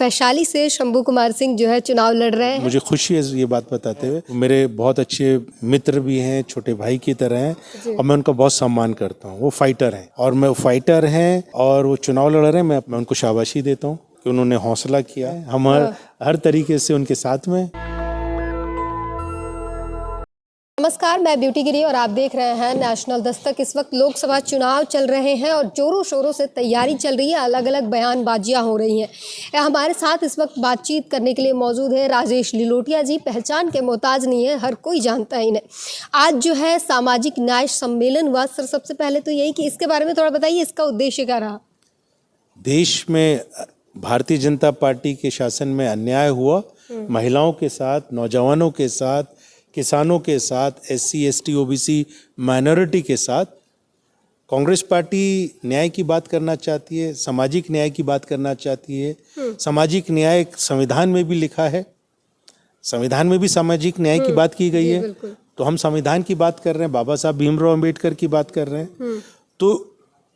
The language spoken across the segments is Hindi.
वैशाली से शंभू कुमार सिंह जो है चुनाव लड़ रहे हैं। मुझे खुशी है ये बात बताते हुए। मेरे बहुत अच्छे मित्र भी हैं, छोटे भाई की तरह हैं और मैं उनका बहुत सम्मान करता हूँ। वो फाइटर हैं और मैं फाइटर हैं और वो चुनाव लड़ रहे हैं। मैं उनको शाबाशी देता हूँ कि उन्होंने हौसला किया। हम हर तरीके से उनके साथ में। नमस्कार, मैं ब्यूटी गिरी और आप देख रहे हैं नेशनल दस्तक। इस वक्त लोकसभा चुनाव चल रहे हैं और जोरों शोरों से तैयारी चल रही है। अलग अलग बयानबाजियां हो रही हैं। हमारे साथ इस वक्त बातचीत करने के लिए मौजूद है राजेश लिलोटिया जी। पहचान के मोहताज नहीं है, हर कोई जानता है इन्हें। आज जो है सामाजिक न्याय सम्मेलन हुआ। सर, सबसे पहले तो यही कि इसके बारे में थोड़ा बताइए, इसका उद्देश्य क्या रहा? देश में भारतीय जनता पार्टी के शासन में अन्याय हुआ, महिलाओं के साथ, नौजवानों के साथ, किसानों के साथ, SC ST OBC माइनॉरिटी के साथ। कांग्रेस पार्टी न्याय की बात करना चाहती है, सामाजिक न्याय की बात करना चाहती है। सामाजिक न्याय संविधान में भी लिखा है, संविधान में भी सामाजिक न्याय की बात की गई है। तो हम संविधान की बात कर रहे हैं, बाबा साहब भीमराव अंबेडकर की बात कर रहे हैं। तो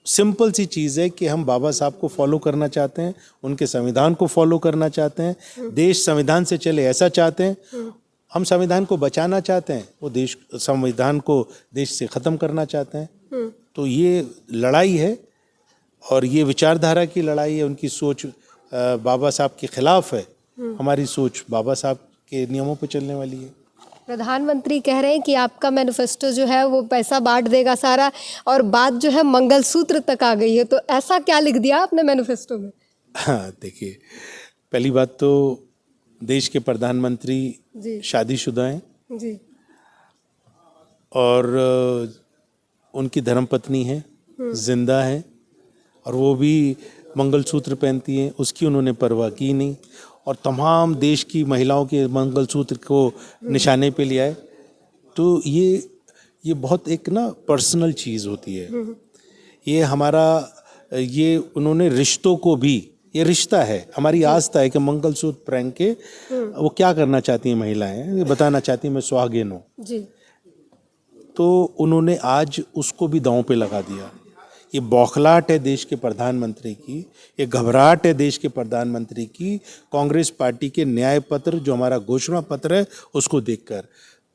सिंपल सी चीज़ है कि हम बाबा साहब को फॉलो करना चाहते हैं, उनके संविधान को फॉलो करना चाहते हैं। देश संविधान से चले ऐसा चाहते हैं। हम संविधान को बचाना चाहते हैं, वो देश संविधान को देश से ख़त्म करना चाहते हैं। तो ये लड़ाई है और ये विचारधारा की लड़ाई है। उनकी सोच बाबा साहब के खिलाफ है, हमारी सोच बाबा साहब के नियमों पर चलने वाली है। प्रधानमंत्री कह रहे हैं कि आपका मैनिफेस्टो जो है वो पैसा बांट देगा सारा, और बात जो है मंगलसूत्र तक आ गई है। तो ऐसा क्या लिख दिया आपने मैनिफेस्टो में? हाँ, देखिए, पहली बात तो देश के प्रधानमंत्री शादीशुदा हैं जी, और उनकी धर्मपत्नी है, जिंदा है, और वो भी मंगलसूत्र पहनती हैं। उसकी उन्होंने परवाह की नहीं और तमाम देश की महिलाओं के मंगलसूत्र को निशाने पे लिया है। तो ये बहुत एक ना पर्सनल चीज़ होती है। ये हमारा, ये उन्होंने रिश्तों को भी, ये रिश्ता है, हमारी आस्था है कि मंगलसूत्र पहन के वो क्या करना चाहती हैं महिलाएं, ये बताना चाहती हैं मैं सुहागिन हूँ जी। तो उन्होंने आज उसको भी दांव पे लगा दिया। ये बौखलाहट है देश के प्रधानमंत्री की, ये घबराहट है देश के प्रधानमंत्री की, कांग्रेस पार्टी के न्याय पत्र जो हमारा घोषणा पत्र है उसको देखकर।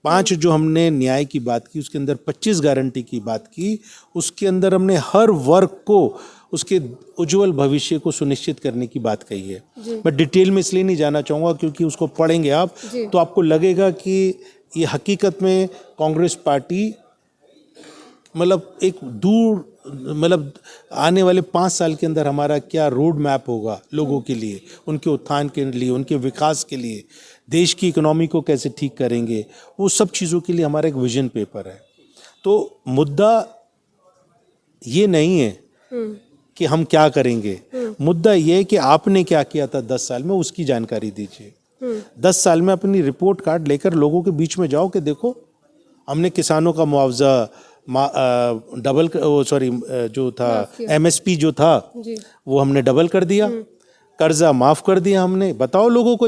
5 जो हमने न्याय की बात की, उसके अंदर 25 गारंटी की बात की। उसके अंदर हमने हर वर्ग को उसके उज्जवल भविष्य को सुनिश्चित करने की बात कही है। मैं डिटेल में इसलिए नहीं जाना चाहूँगा क्योंकि उसको पढ़ेंगे आप तो आपको लगेगा कि ये हकीकत में कांग्रेस पार्टी मतलब एक दूर, मतलब आने वाले 5 साल के अंदर हमारा क्या रोड मैप होगा लोगों के लिए, उनके उत्थान के लिए, उनके विकास के लिए, देश की इकोनॉमी को कैसे ठीक करेंगे, वो सब चीज़ों के लिए हमारा एक विजन पेपर है। तो मुद्दा ये नहीं है कि हम क्या करेंगे, मुद्दा ये है कि आपने क्या किया था 10 साल में, उसकी जानकारी दीजिए। 10 साल में अपनी रिपोर्ट कार्ड लेकर लोगों के बीच में जाओ कि देखो हमने किसानों का मुआवजा डबल, जो था MSP जो था वो हमने डबल कर दिया, कर्जा माफ कर दिया हमने। बताओ लोगों को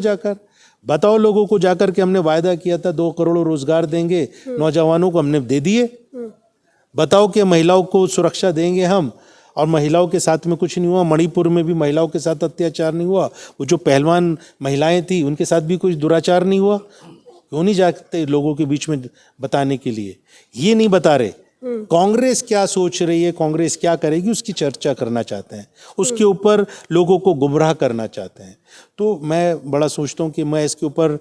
जाकर कि हमने वायदा किया था 2 करोड़ रोजगार देंगे, नौजवानों को हमने दे दिए। बताओ कि महिलाओं को सुरक्षा देंगे हम, और महिलाओं के साथ में कुछ नहीं हुआ। मणिपुर में भी महिलाओं के साथ अत्याचार नहीं हुआ। वो जो पहलवान महिलाएं थी उनके साथ भी कुछ दुराचार नहीं हुआ। क्यों नहीं जाते लोगों के बीच में बताने के लिए? ये नहीं बता रहे। कांग्रेस क्या सोच रही है, कांग्रेस क्या करेगी, उसकी चर्चा करना चाहते हैं, उसके ऊपर लोगों को गुमराह करना चाहते हैं। तो मैं बड़ा सोचता हूँ कि मैं इसके ऊपर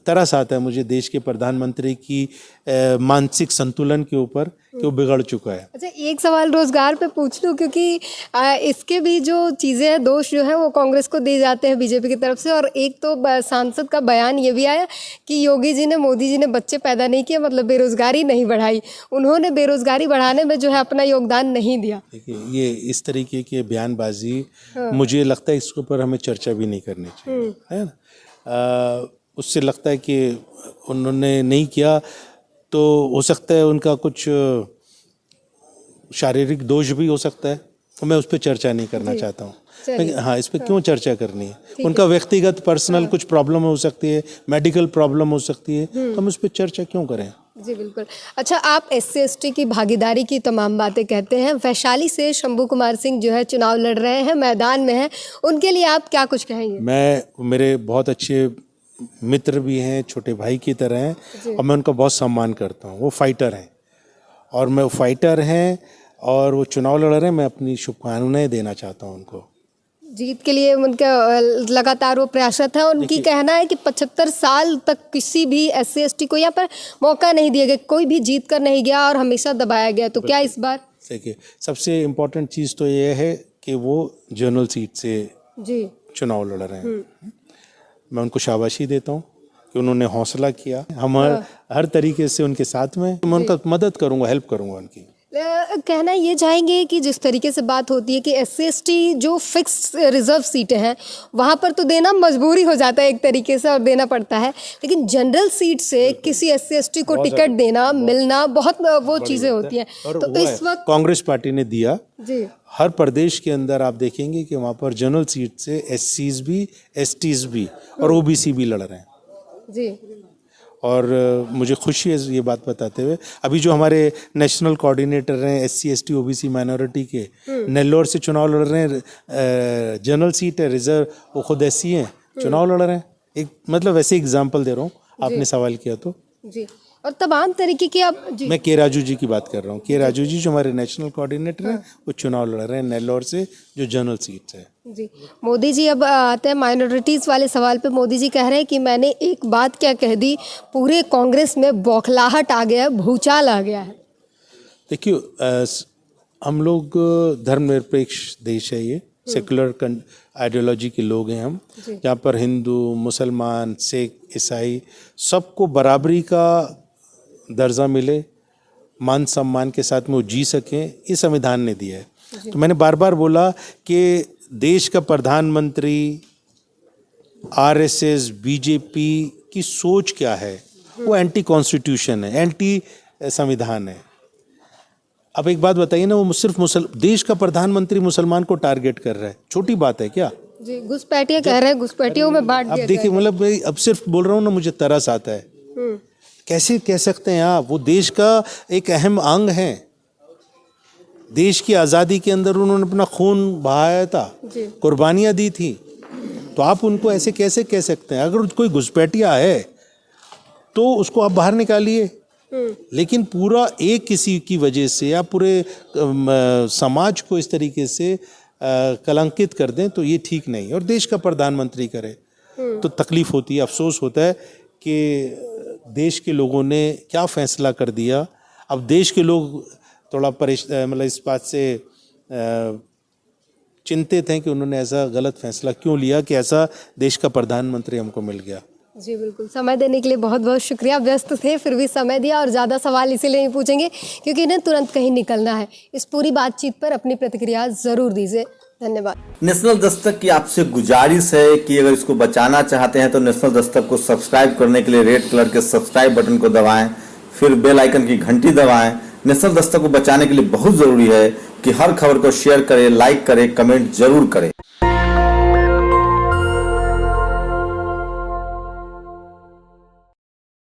तरस आता है मुझे देश के प्रधानमंत्री की मानसिक संतुलन के ऊपर कि वो बिगड़ चुका है। अच्छा, एक सवाल रोजगार पे पूछ लूँ, क्योंकि इसके भी जो चीज़ें हैं, दोष जो है वो कांग्रेस को दिए जाते हैं बीजेपी की तरफ से। और एक तो सांसद का बयान ये भी आया कि योगी जी ने, मोदी जी ने बच्चे पैदा नहीं किए, मतलब बेरोजगारी नहीं बढ़ाई, उन्होंने बेरोजगारी बढ़ाने में जो है अपना योगदान नहीं दिया। देखिए, ये इस तरीके के बयानबाजी मुझे लगता है इसके ऊपर हमें चर्चा भी नहीं करनी चाहिए, है ना। उससे लगता है कि उन्होंने नहीं किया तो हो सकता है उनका कुछ शारीरिक दोष भी हो सकता है, तो मैं उस पर चर्चा नहीं करना चाहता हूँ। हाँ, इस पर क्यों चर्चा करनी है? उनका व्यक्तिगत पर्सनल कुछ प्रॉब्लम हो सकती है, मेडिकल प्रॉब्लम हो सकती है, तो हम उस पर चर्चा क्यों करें? जी बिल्कुल। अच्छा, आप SC/ST की भागीदारी की तमाम बातें कहते हैं। वैशाली से शंभू कुमार सिंह जो है चुनाव लड़ रहे हैं, मैदान में हैं, उनके लिए आप क्या कुछ कहेंगे? मेरे बहुत अच्छे मित्र भी हैं, छोटे भाई की तरह हैं, और मैं उनका बहुत सम्मान करता हूँ। वो फाइटर हैं और मैं फाइटर हैं और वो चुनाव लड़ रहे हैं। मैं अपनी शुभकामनाएं देना चाहता हूँ उनको। जीत के लिए उनका लगातार वो प्रयासरत है और उनकी कहना है कि 75 साल तक किसी भी SC/ST को यहाँ पर मौका नहीं दिया गया, कोई भी जीत कर नहीं गया और हमेशा दबाया गया। तो क्या इस बार? देखिए, सबसे इम्पोर्टेंट चीज़ तो ये है कि वो जनरल सीट से जी चुनाव लड़ रहे हैं। मैं उनको शाबाशी देता हूँ कि उन्होंने हौसला किया। हम हर तरीके से उनके साथ में, मैं उनका मदद करूँगा, हेल्प करूँगा उनकी। कहना ये चाहेंगे कि जिस तरीके से बात होती है कि SC/ST जो फिक्स रिजर्व सीटें हैं वहाँ पर तो देना मजबूरी हो जाता है एक तरीके से और देना पड़ता है, लेकिन जनरल सीट से किसी SC/ST को टिकट देना मिलना बहुत वो चीज़ें होती हैं। तो इस वक्त कांग्रेस पार्टी ने दिया जी, हर प्रदेश के अंदर आप देखेंगे कि वहाँ पर जनरल सीट से SCs भी, STs भी और OBC भी लड़ रहे हैं। जी और मुझे खुशी है ये बात बताते हुए, अभी जो हमारे नेशनल कोऑर्डिनेटर हैं SC/ST OBC माइनॉरिटी के, नेल्लोर से चुनाव लड़ रहे हैं। जनरल सीट है, रिजर्व वो खुद SC हैं, चुनाव लड़ रहे हैं। एक मतलब वैसे एग्जांपल दे रहा हूँ, आपने सवाल किया तो। जी, और तमाम तरीके की आप जी मैं के राजू जी की बात कर रहा हूँ। के राजू जी जो हमारे नेशनल कोऑर्डिनेटर हैं, वो चुनाव लड़ रहे हैं नेल्लोर से, जो जनरल सीट है। जी, मोदी जी अब आते हैं माइनॉरिटीज़ वाले सवाल पे। मोदी जी कह रहे हैं कि मैंने एक बात क्या कह दी, पूरे कांग्रेस में बौखलाहट आ गया है, भूचाल आ गया है। देखिए, हम लोग धर्मनिरपेक्ष देश है, ये सेकुलर आइडियोलॉजी के लोग हैं हम, जहाँ पर हिंदू, मुसलमान, सिख, ईसाई सबको बराबरी का दर्जा मिले, मान सम्मान के साथ में वो जी सकें, ये संविधान ने दिया है। तो मैंने बार बार बोला कि देश का प्रधानमंत्री, RSS, BJP की सोच क्या है, वो एंटी कॉन्स्टिट्यूशन है, एंटी संविधान है। अब एक बात बताइए ना, वो सिर्फ देश का प्रधानमंत्री मुसलमान को टारगेट कर रहा है, छोटी बात है क्या? जी, घुसपैठिया कह रहे हैं, घुसपैठियों में बांट दिया। अब देखिए, मतलब अब सिर्फ बोल रहा हूँ ना, मुझे तरस आता है। कैसे कह सकते हैं आप? वो देश का एक अहम अंग है। देश की आज़ादी के अंदर उन्होंने अपना खून बहाया था, कुर्बानियाँ दी थी, तो आप उनको ऐसे कैसे कह सकते हैं? अगर कोई घुसपैठिया है तो उसको आप बाहर निकालिए, लेकिन पूरा एक किसी की वजह से या पूरे समाज को इस तरीके से कलंकित कर दें, तो ये ठीक नहीं। और देश का प्रधानमंत्री करे तो तकलीफ होती है, अफसोस होता है कि देश के लोगों ने क्या फैसला कर दिया। अब देश के लोग थोड़ा मतलब इस बात से चिंतित हैं कि उन्होंने ऐसा गलत फैसला क्यों लिया कि ऐसा देश का प्रधानमंत्री हमको मिल गया। जी बिल्कुल, समय देने के लिए बहुत बहुत शुक्रिया। व्यस्त थे फिर भी समय दिया, और ज़्यादा सवाल इसीलिए नहीं पूछेंगे क्योंकि इन्हें तुरंत कहीं निकलना है। इस पूरी बातचीत पर अपनी प्रतिक्रिया ज़रूर दीजिए। धन्यवाद। नेशनल दस्तक की आपसे गुजारिश है कि अगर इसको बचाना चाहते हैं तो नेशनल दस्तक को सब्सक्राइब करने के लिए रेड कलर के सब्सक्राइब बटन को दबाएं, फिर बेल आइकन की घंटी दबाएं। नेशनल दस्तक को बचाने के लिए बहुत जरूरी है कि हर खबर को शेयर करें, लाइक करें, कमेंट जरूर करें।